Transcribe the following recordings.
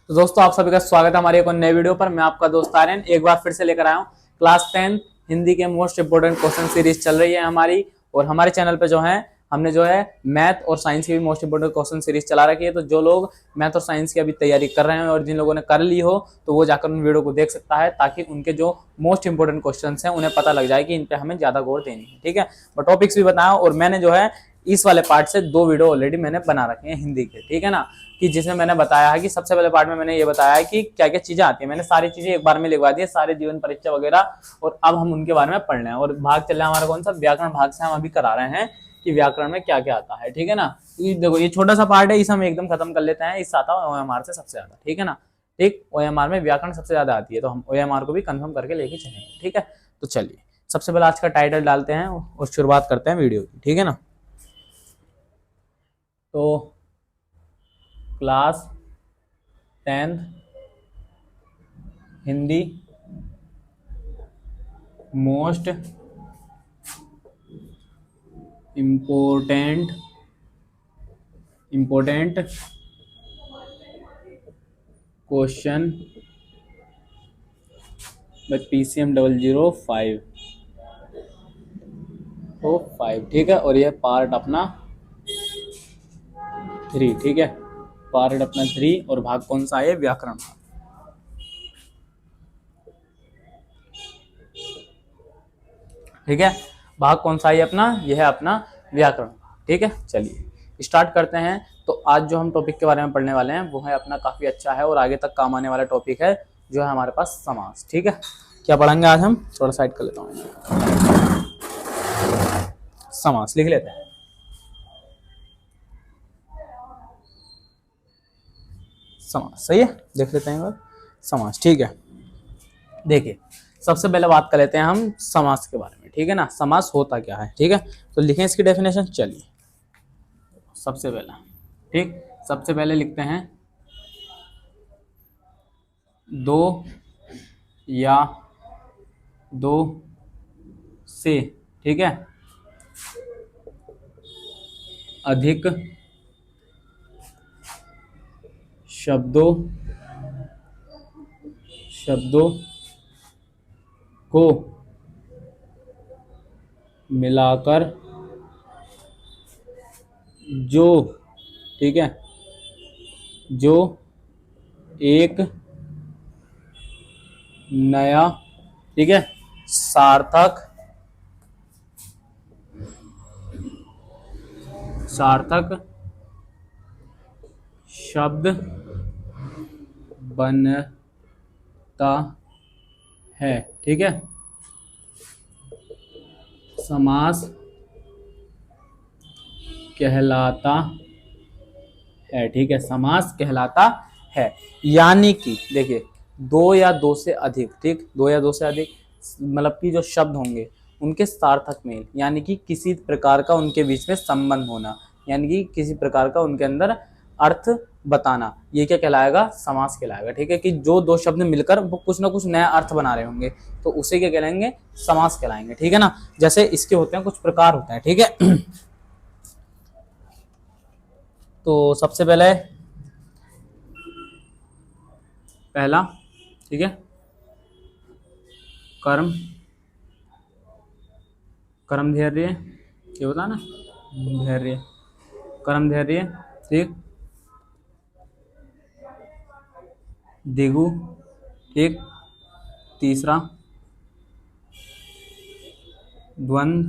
तो दोस्तों आप सभी का स्वागत है हमारे एक और नए वीडियो पर। मैं आपका दोस्त आर्यन एक बार फिर से लेकर आया हूँ क्लास 10 हिंदी के मोस्ट इंपोर्टेंट क्वेश्चन सीरीज चल रही है हमारी। और हमारे चैनल पे जो है हमने जो है मैथ और साइंस की भी मोस्ट इंपोर्टेंट क्वेश्चन सीरीज चला रखी है। तो जो लोग मैथ और साइंस की अभी तैयारी कर रहे हैं और जिन लोगों ने कर ली हो तो वो जाकर उन वीडियो को देख सकता है, ताकि उनके जो मोस्ट इंपोर्टेंट क्वेश्चन हैं उन्हें पता लग जाए कि इन पे हमें ज्यादा गौर देनी है। ठीक है, और टॉपिक्स भी बताया और मैंने जो है इस वाले पार्ट से 2 वीडियो ऑलरेडी मैंने बना रखे हैं हिंदी के। ठीक है ना, कि जिसमें मैंने बताया है कि सबसे पहले पार्ट में मैंने ये बताया है कि क्या क्या चीजें आती है। मैंने सारी चीजें एक बार में लिखवा दी है, सारे जीवन परीक्षा वगैरह, और अब हम उनके बारे में पढ़ रहे हैं। और भाग चल रहा है हमारा कौन सा, व्याकरण भाग से हम अभी करा रहे हैं कि व्याकरण में क्या क्या आता है। ठीक है ना, देखो ये छोटा सा पार्ट है, इसे हम एकदम खत्म कर लेते हैं। इससे आता है OMR से सबसे ज्यादा। ठीक है ना, ठीक, OMR में व्याकरण सबसे ज्यादा आती है, तो हम OMR को भी कंफर्म करके लेके चलेंगे। ठीक है, तो चलिए सबसे पहले आज का टाइटल डालते हैं और शुरुआत करते हैं वीडियो की। ठीक है ना, तो class 10th Hindi most important question by PCM 005 तो 5। ठीक है, और ये पार्ट अपना 3। ठीक है, पार्ट अपना 3 और भाग कौन सा है, व्याकरण भाग। ठीक है, भाग कौन सा है अपना, यह है अपना व्याकरण। ठीक है, चलिए स्टार्ट करते हैं। तो आज जो हम टॉपिक के बारे में पढ़ने वाले हैं वो है अपना काफी अच्छा है और आगे तक काम आने वाला टॉपिक है, जो है हमारे पास समास। ठीक है, क्या पढ़ेंगे आज हम, थोड़ा साइड कर लेता हूँ, समास लिख लेते हैं। समास सही है, देख लेते हैं समास। ठीक है, देखिए सबसे पहले बात कर लेते हैं हम समास के बारे में। ठीक है ना, समास होता क्या है। ठीक है, तो लिखें इसकी डेफिनेशन। चलिए सबसे पहला, ठीक, सबसे पहले लिखते हैं दो या दो से, ठीक है, अधिक शब्दों को मिलाकर जो, ठीक है, जो एक नया, ठीक है, सार्थक शब्द बनता है। ठीक है, समास कहलाता है। ठीक है, समास कहलाता है। यानी कि देखिए दो या दो से अधिक, ठीक, दो या दो से अधिक मतलब कि जो शब्द होंगे उनके सार्थक मेल, यानी कि किसी प्रकार का उनके बीच में संबंध होना, यानी कि किसी प्रकार का उनके अंदर अर्थ बताना, ये क्या कहलाएगा, समास कहलाएगा। ठीक है, कि जो दो शब्द मिलकर वो कुछ ना कुछ नया अर्थ बना रहे होंगे तो उसे क्या कहलाएंगे, समास कहलाएंगे। ठीक है ना, जैसे इसके होते हैं कुछ प्रकार होते हैं। ठीक है, तो सबसे पहले पहला, ठीक है, कर्म कर्म धैर्य, ये होता है ना, धैर्य, कर्म धैर्य, ठीक, दिगु, ठीक, तीसरा द्वंद्व,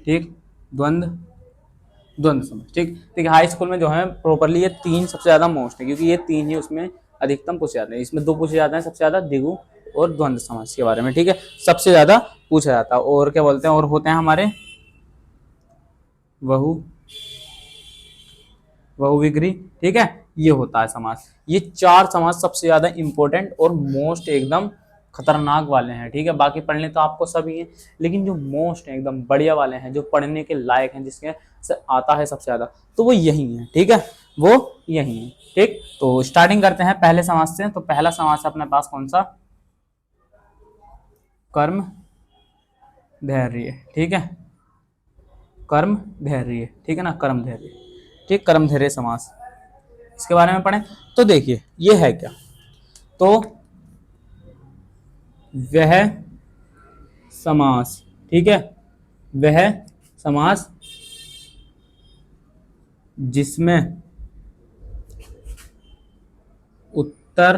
ठीक, द्वंद्व समझ। ठीक, देखिए हाई स्कूल में जो है प्रॉपरली ये 3 सबसे ज्यादा मोस्ट है, क्योंकि ये 3 ही उसमें अधिकतम पूछे जाते हैं। इसमें 2 पूछे जाते हैं सबसे ज्यादा, दिगु और द्वंद्व समास के बारे में। ठीक है, सबसे ज्यादा पूछा जाता है। और क्या बोलते हैं, और होते हैं हमारे बहुविग्री। ठीक है, ये होता है समास। ये 4 समास सबसे ज्यादा इंपॉर्टेंट और मोस्ट एकदम खतरनाक वाले हैं। ठीक है, बाकी पढ़ने तो आपको सभी हैं, लेकिन जो मोस्ट है एकदम बढ़िया वाले हैं, जो पढ़ने के लायक हैं, जिसके से आता है सबसे ज्यादा, तो वो यही है। ठीक है, वो यही है। ठीक, तो स्टार्टिंग करते हैं पहले समास से। तो पहला समास है अपने पास कौन सा, कर्म धैर्य। ठीक है, कर्म धैर्य, ठीक है ना, कर्म धैर्य। ठीक, कर्म धैर्य समास। इसके बारे में पढ़ें। तो देखिए ये है क्या, तो वह समास, ठीक है, वह समास जिसमें उत्तर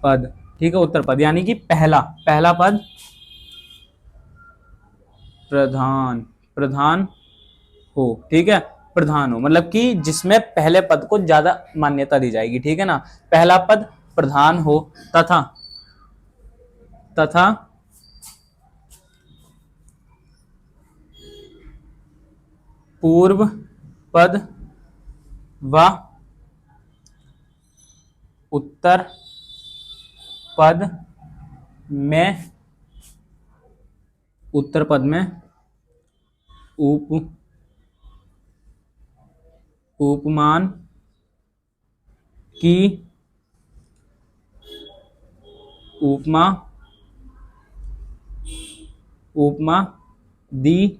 पद, ठीक है, उत्तर पद यानी कि पहला पहला पद प्रधान प्रधान हो, ठीक है, प्रधान हो मतलब कि जिसमें पहले पद को ज्यादा मान्यता दी जाएगी, ठीक है ना, पहला पद प्रधान हो तथा तथा पूर्व पद व उत्तर पद में, उत्तर पद में उप उपमान की उपमा उपमा दी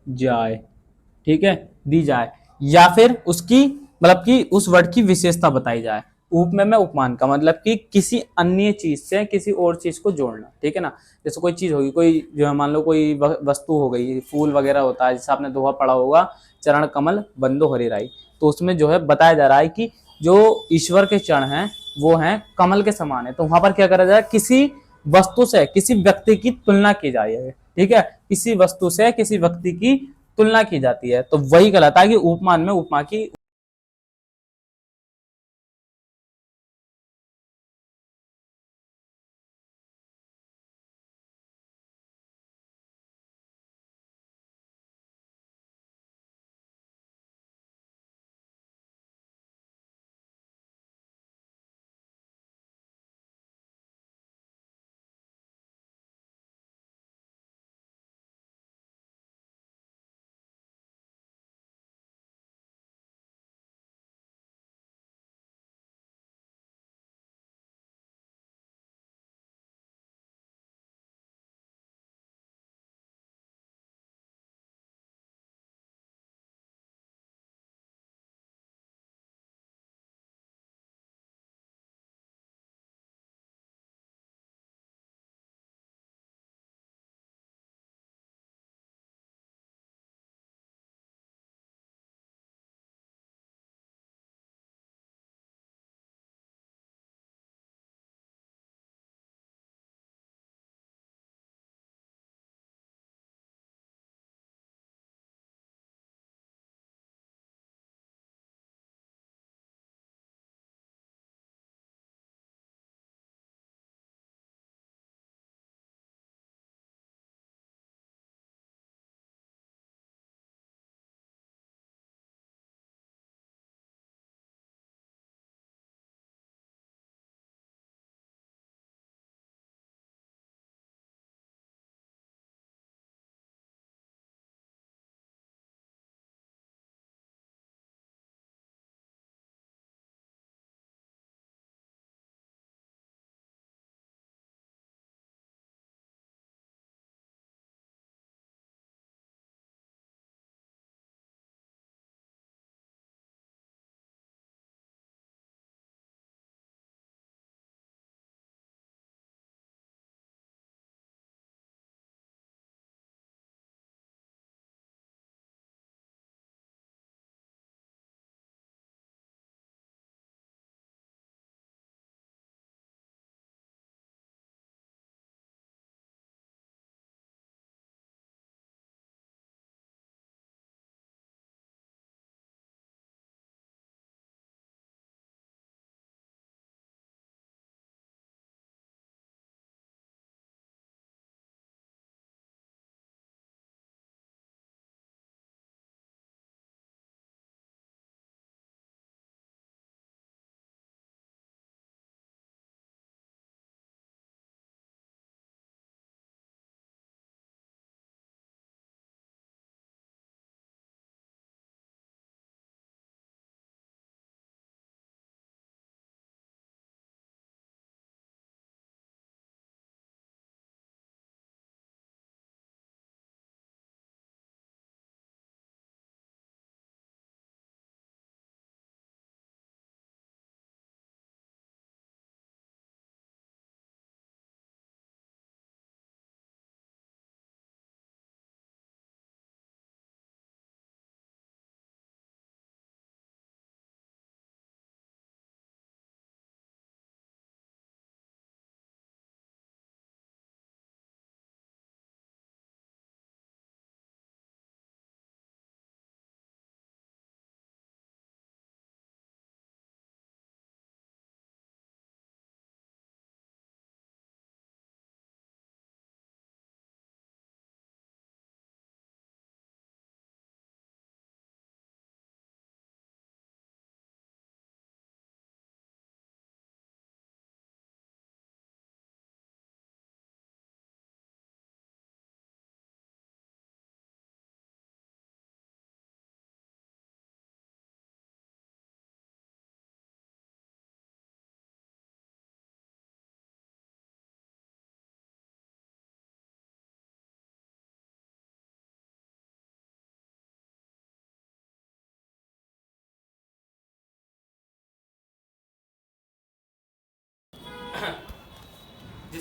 जाए, ठीक है, दी जाए, या फिर उसकी मतलब कि उस वर्ड की विशेषता बताई जाए। उपमेय में उपमान का मतलब कि किसी अन्य चीज से किसी और चीज को जोड़ना, ठीक है ना, जैसे कोई चीज होगी, कोई जो मान लो कोई वस्तु हो गई, फूल वगैरह होता है, जैसे आपने दोहा पढ़ा होगा, चरण कमल बंदो हरि राई, तो उसमें जो है बताया जा रहा है कि जो ईश्वर के चरण हैं वो हैं कमल के समान है, तो वहां पर क्या करा जाए, किसी वस्तु से किसी व्यक्ति की तुलना की जाए, ठीक है, किसी वस्तु से किसी व्यक्ति की तुलना की जाती है, तो वही कहलाता है कि उपमान में उपमा की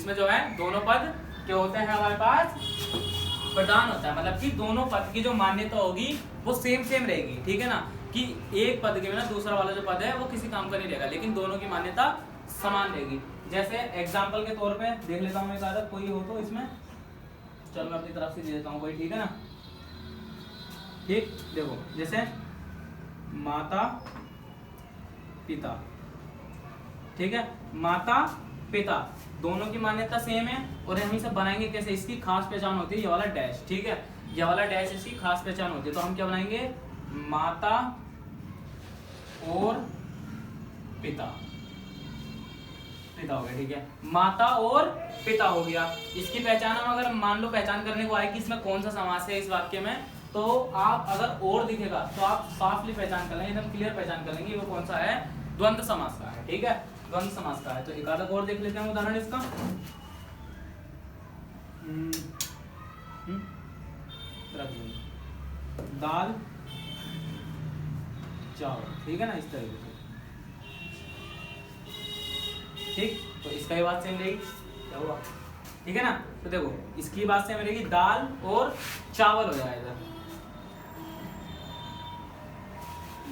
जिसमें जो है दोनों पद क्या होते हैं हमारे पास, प्रधान होता है। मतलब कि दोनों पद की जो मान्यता होगी वो सेम सेम रहेगी, ठीक है ना, कि एक पद के बिना दूसरा वाला जो पद है वो किसी काम का नहीं रहेगा, लेकिन दोनों की मान्यता समान रहेगी। जैसे एग्जाम्पल के तौर पे देख लेता हूँ एक आधा, कोई हो तो इसमें, चलो मैं अपनी तरफ से दे देता हूँ कोई, ठीक है ना। ठीक, देखो जैसे माता पिता, ठीक है, माता पिता दोनों की मान्यता सेम है, और हम इसे बनाएंगे कैसे, इसकी खास पहचान होती है ये वाला डैश, ठीक है, ये वाला डैश इसकी खास पहचान होती है। तो हम क्या बनाएंगे, माता और पिता, पिता हो गया, ठीक है, माता और पिता हो गया। इसकी पहचान हम अगर मान लो पहचान करने को आए कि इसमें कौन सा समास है इस वाक्य में, तो आप अगर और दिखेगा तो आप साफली पहचान कर लेंगे, एकदम क्लियर पहचान कर लेंगे वो कौन सा है, द्वंद्व समास का है, ठीक है, द्वंद्व समास का है। तो एक आधा और देख लेते हैं उदाहरण इसका। दाल चावल, ठीक है ना, इस तरीके से, ठीक, तो इसका ही बात सेम रहेगी, क्या हुआ, ठीक है ना। तो देखो इसकी बात सेम रहेगी, दाल और चावल हो जाएगा,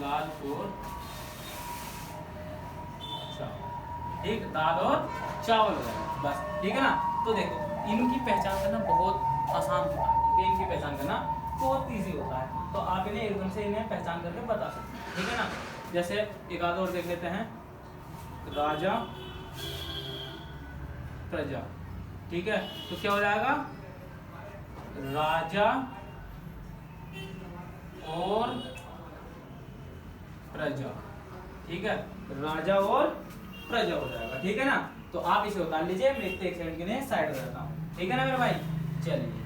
दाल और चावल, ठीक, दाल और चावल हो जाएगा बस, ठीक है ना। तो देखो इनकी पहचान करना बहुत आसान होता है, ठीक है, इनकी पहचान करना बहुत ईजी होता है, तो आप इन्हें एकदम से इन्हें पहचान करके बता सकते हैं, ठीक है ना। जैसे एक आधा और देख लेते हैं, राजा प्रजा, ठीक है, तो क्या हो जाएगा, राजा और प्रजा, ठीक है, राजा और प्रजा हो जाएगा, ठीक है ना। तो आप इसे उतार लीजिए, मैं एक सेकंड के लिए साइड कर देता हूं, ठीक है ना मेरे भाई। चलिए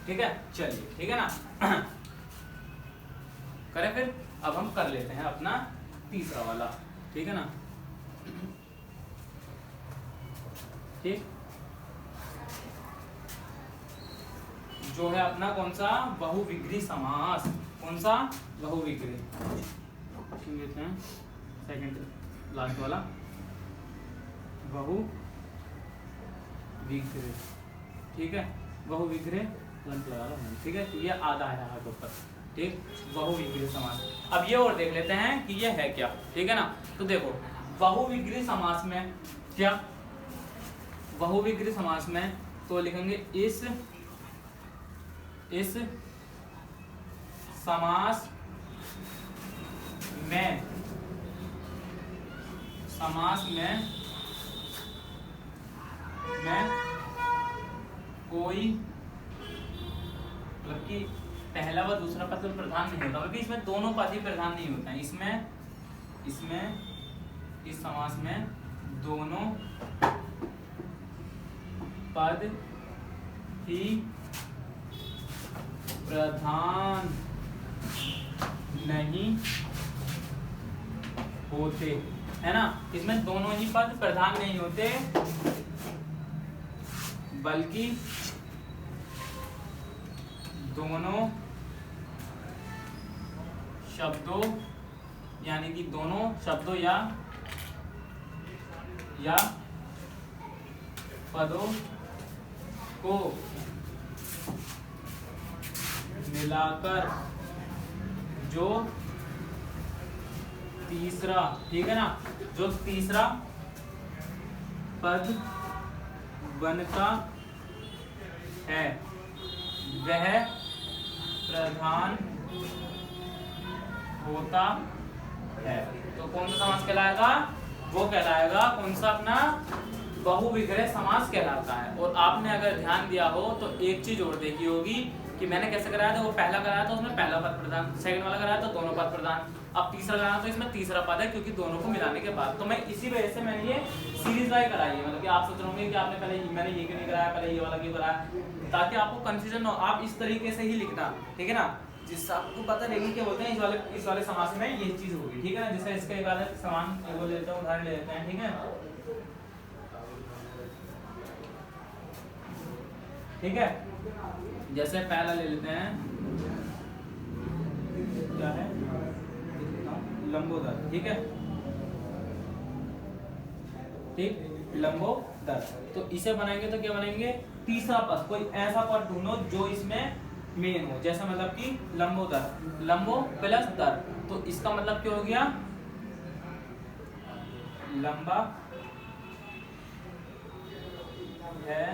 ठीक है, चलिए ठीक है ना। करें फिर, अब हम कर लेते हैं अपना तीसरा वाला, ठीक है ना, ठीक, जो है अपना कौन सा, बहुविग्री समास, कौन सा, बहुविग्री, लेते हैं सेकंड लास्ट वाला, बहुविग्री, ठीक है, बहुविग्री लगा लो, ठीक है, तो ये आधा है हाथ ऊपर, ठीक, बहुविग्री समास। अब ये और देख लेते हैं कि ये है क्या, ठीक है ना। तो देखो बहुविग्री समास में क्या, बहुविग्री समास में तो लिखेंगे इस समास में कोई मतलब कि पहला व दूसरा पद प्रधान नहीं होता, बल्कि इसमें दोनों पद ही प्रधान नहीं होते हैं, इसमें इस समास में दोनों पद ही प्रधान नहीं होते, है ना, इसमें दोनों ही पद प्रधान नहीं होते, बल्कि दोनों शब्दों, यानी कि दोनों शब्दों या पदों को मिलाकर जो तीसरा, ठीक है ना, जो तीसरा पद बनता है वह प्रधान होता है। तो कौन सा समास कहलाएगा, वो कहलाएगा कौन सा, अपना बहुविग्रह समास कहलाता है। और आपने अगर ध्यान दिया हो तो एक चीज और देखी होगी कि मैंने कैसे कराया था, वो पहला कराया था उसमें पहला पद प्रधान, सेकंड वाला कराया तो दोनों पद प्रधान, अब तीसरा कराया तो इसमें तीसरा पद है, क्योंकि दोनों को मिलाने के बाद। तो मैं इसी वजह से मैंने ये सीरीज वाइज कराई है, मतलब कि आप सोच रहे होंगे कि आपने पहले मैंने ये क्यों नहीं कराया, पहले ये वाला क्यों कराया, ताकि आपको कंफ्यूजन न हो, आप इस तरीके से ही लिखना, ठीक है ना, जिससे आपको पता रहेगी क्या होते हैं इस वाले समास में ये चीज होगी, ठीक है ना। जैसे इसका एक आधा समान वो लेते हैं, उदाहरण ले लेते हैं, ठीक है, ठीक है, जैसे पहला ले लेते हैं, क्या है, लंबोदर। ठीक है, ठीक, लंबोदर। तो इसे बनाएंगे तो क्या बनाएंगे, तीसरा पद, कोई ऐसा पद ढूंढो जो इसमें मेन हो, जैसा मतलब कि लंबोदर, लंबो प्लस दर, तो इसका मतलब क्या हो गया, लंबा है